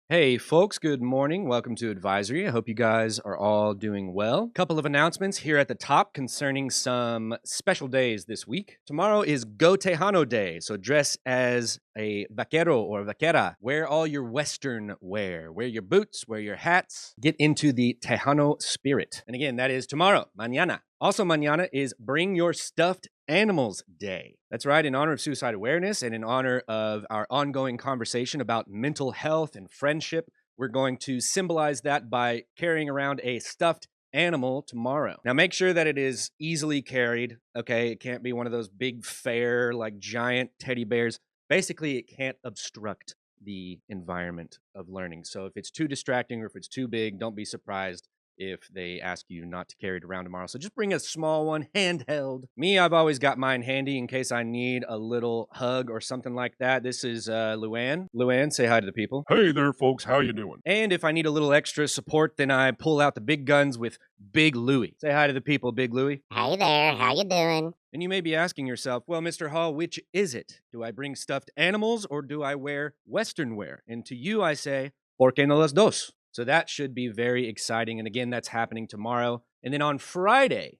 Hey folks, good morning. Welcome to Advisory. I hope you guys are all doing well. Couple of announcements here at the top concerning some special days this week. Tomorrow is Go Tejano Day, so dress as a vaquero or vaquera. Wear all your Western wear. Wear your boots, wear your hats. Get into the Tejano spirit. And again, that is tomorrow, mañana. Also, mañana is Bring Your Stuffed Animals Day. That's right, in honor of suicide awareness and in honor of our ongoing conversation about mental health and friendship, we're going to symbolize that by carrying around a stuffed animal tomorrow. Now, make sure that it is easily carried, okay? It can't be one of those big, fair, like giant teddy bears. Basically, it can't obstruct the environment of learning. So if it's too distracting or if it's too big, don't be surprised if they ask you not to carry it around tomorrow. So just bring a small one, handheld. Me, I've always got mine handy in case I need a little hug or something like that. This is Luann. Luann, say hi to the people. Hey there, folks. How you doing? And if I need a little extra support, then I pull out the big guns with Big Louie. Say hi to the people, Big Louie. Hey there, how you doing? And you may be asking yourself, well, Mr. Hall, which is it? Do I bring stuffed animals or do I wear Western wear? And to you, I say, ¿por qué no las dos? So that should be very exciting. And again, that's happening tomorrow. And then on Friday.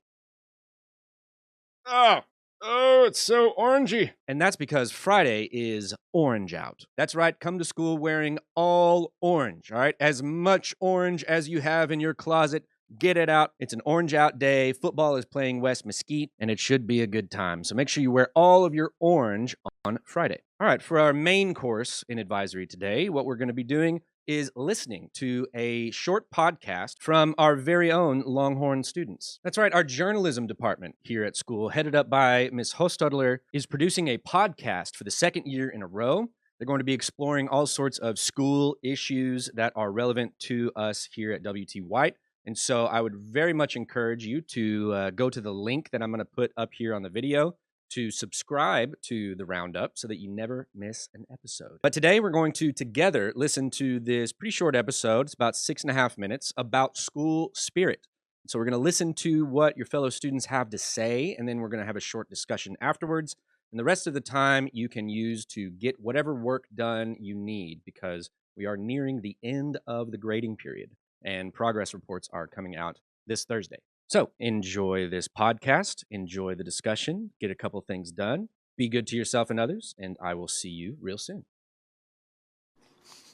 Oh, it's so orangey. And that's because Friday is Orange Out. That's right. Come to school wearing all orange. All right. As much orange as you have in your closet. Get it out. It's an Orange Out day. Football is playing West Mesquite, and it should be a good time. So make sure you wear all of your orange on Friday. All right, for our main course in advisory today, what we're going to be doing is listening to a short podcast from our very own Longhorn students. That's right, our journalism department here at school, headed up by Ms. Hostudler, is producing a podcast for the second year in a row. They're going to be exploring all sorts of school issues that are relevant to us here at WT White. And so I would very much encourage you to go to the link that I'm going to put up here on the video to subscribe to the Roundup so that you never miss an episode. But today we're going to together listen to this pretty short episode. It's about 6.5 minutes about school spirit. So we're going to listen to what your fellow students have to say, and then we're going to have a short discussion afterwards. And the rest of the time you can use to get whatever work done you need because we are nearing the end of the grading period. And progress reports are coming out this Thursday. So enjoy this podcast, enjoy the discussion, get a couple things done, be good to yourself and others, and I will see you real soon.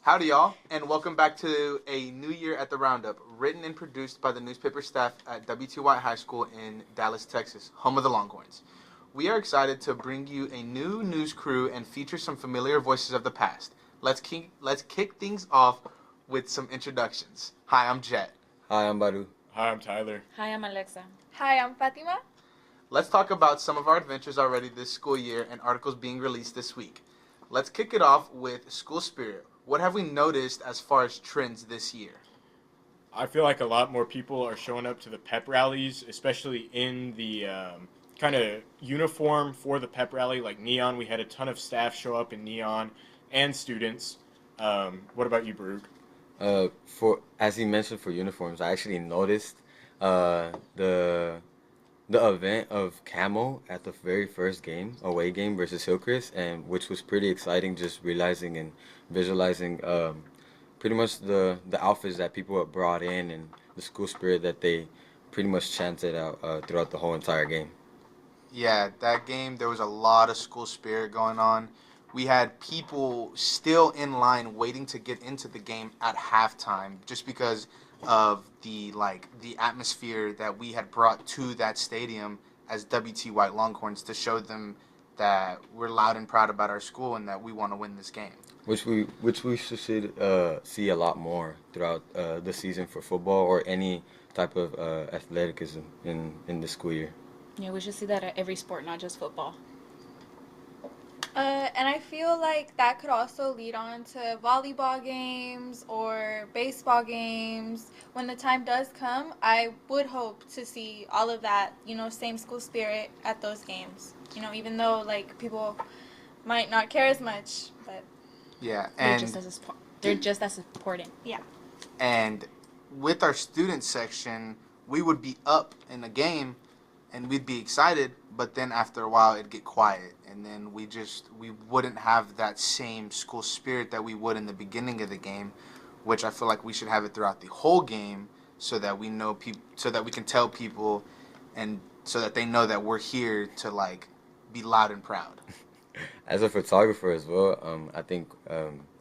Howdy, y'all, and welcome back to a new year at the Roundup, written and produced by the newspaper staff at WT White High School in Dallas, Texas, home of the Longhorns. We are excited to bring you a new news crew and feature some familiar voices of the past. Let's kick things off with some introductions. Hi, I'm Jet. Hi, I'm Baru. Hi, I'm Tyler. Hi, I'm Alexa. Hi, I'm Fatima. Let's talk about some of our adventures already this school year and articles being released this week. Let's kick it off with school spirit. What have we noticed as far as trends this year? I feel like a lot more people are showing up to the pep rallies, especially in the kind of uniform for the pep rally, like neon. We had a ton of staff show up in neon and students. What about you, Baruch? For as he mentioned for uniforms, I actually noticed the event of camo at the very first game, away game versus Hillcrest, and which was pretty exciting. Just realizing and visualizing pretty much the outfits that people have brought in and the school spirit that they pretty much chanted out throughout the whole entire game. Yeah, that game, there was a lot of school spirit going on. We had people still in line waiting to get into the game at halftime just because of the atmosphere that we had brought to that stadium as WT White Longhorns to show them that we're loud and proud about our school and that we want to win this game. Which we should see a lot more throughout the season for football or any type of athleticism in the school year. Yeah, we should see that at every sport, not just football. And I feel like that could also lead on to volleyball games or baseball games. When the time does come, I would hope to see all of that, same school spirit at those games. Even though, people might not care as much, but... Yeah, They're and... just as important. Yeah. And with our student section, we would be up in the game, and we'd be excited, but then after a while it'd get quiet, and then we wouldn't have that same school spirit that we would in the beginning of the game, which I feel like we should have it throughout the whole game, so that we know people, so that we can tell people, and so that they know that we're here to like be loud and proud. As a photographer as well, I think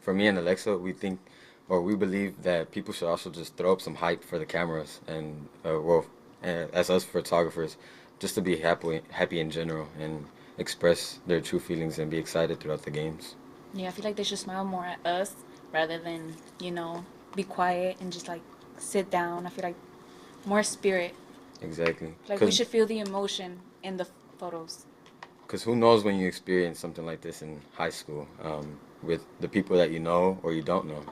for me and Alexa, we think or we believe that people should also just throw up some hype for the cameras and as us photographers, just to be happy in general and express their true feelings and be excited throughout the games. Yeah, I feel like they should smile more at us rather than, be quiet and just like sit down. I feel like more spirit. Exactly. Like we should feel the emotion in the photos. Because who knows when you experience something like this in high school with the people that you know or you don't know.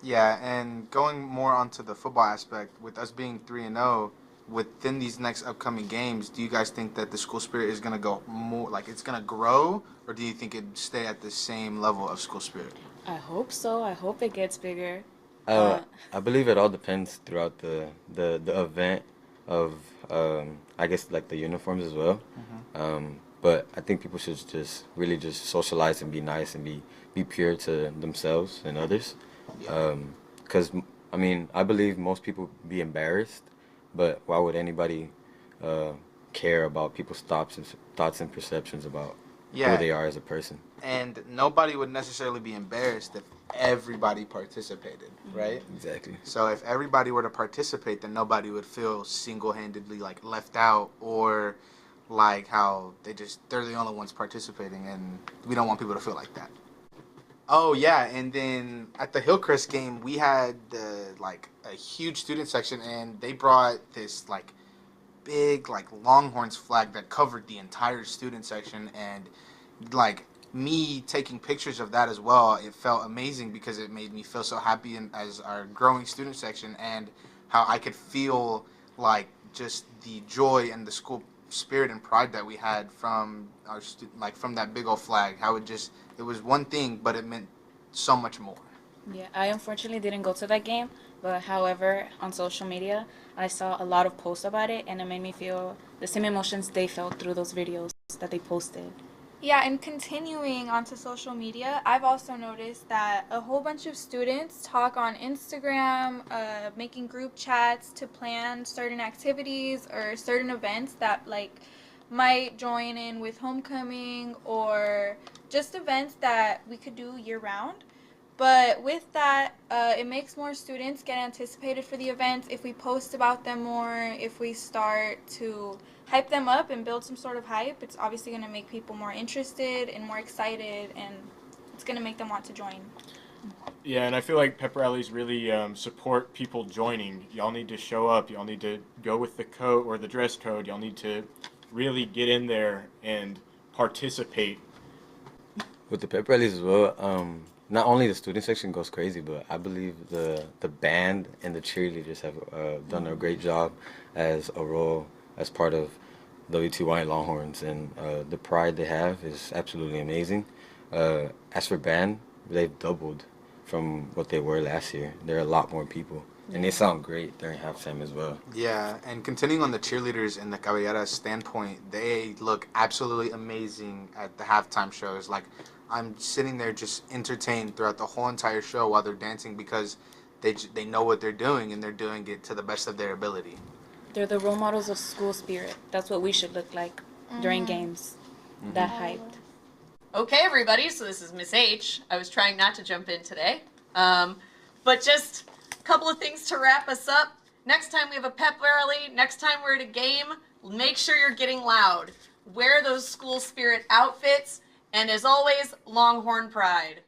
Yeah, and going more onto the football aspect, with us being 3-0, within these next upcoming games, do you guys think that the school spirit is going to go more, like it's going to grow, or do you think it'd stay at the same level of school spirit? I hope so. I hope it gets bigger. I believe it all depends throughout the event of, I guess, like the uniforms as well. But I think people should just really just socialize and be nice and be pure to themselves and others. Because, I mean, I believe most people be embarrassed, but why would anybody care about people's thoughts and perceptions about who they are as a person? And nobody would necessarily be embarrassed if everybody participated, right? Exactly. So if everybody were to participate, then nobody would feel single-handedly like left out, or like how they're the only ones participating, and we don't want people to feel like that. Oh yeah, and then at the Hillcrest game, we had a huge student section, and they brought this like big like Longhorns flag that covered the entire student section, and like me taking pictures of that as well, it felt amazing because it made me feel so happy as our growing student section, and how I could feel like just the joy and the school spirit and pride that we had from our from that big old flag. How it was one thing, but it meant so much more. Yeah, I unfortunately didn't go to that game, but however, on social media, I saw a lot of posts about it, and it made me feel the same emotions they felt through those videos that they posted. Yeah, and continuing onto social media, I've also noticed that a whole bunch of students talk on Instagram, making group chats to plan certain activities or certain events that like might join in with homecoming, or just events that we could do year round. But with that, it makes more students get anticipated for the events if we post about them more, if we start to hype them up and build some sort of hype. It's obviously going to make people more interested and more excited, and it's going to make them want to join. Yeah, and I feel like pep rallies really support people joining. Y'all need to show up. Y'all need to go with the code or the dress code. Y'all need to really get in there and participate. With the pep rallies as well, not only the student section goes crazy, but I believe the band and the cheerleaders have done a great job as a role as part of WTY Longhorns, and the pride they have is absolutely amazing. As for band, they've doubled from what they were last year. There are a lot more people, and they sound great during halftime as well. Yeah, and continuing on the cheerleaders and the Caballeras standpoint, they look absolutely amazing at the halftime shows. Like, I'm sitting there just entertained throughout the whole entire show while they're dancing, because they know what they're doing, and they're doing it to the best of their ability. They're the role models of school spirit. That's what we should look like during games. That hyped. Okay, everybody, so this is Miss H. I was trying not to jump in today. But just a couple of things to wrap us up. Next time we have a pep rally, next time we're at a game, make sure you're getting loud. Wear those school spirit outfits, and as always, Longhorn pride.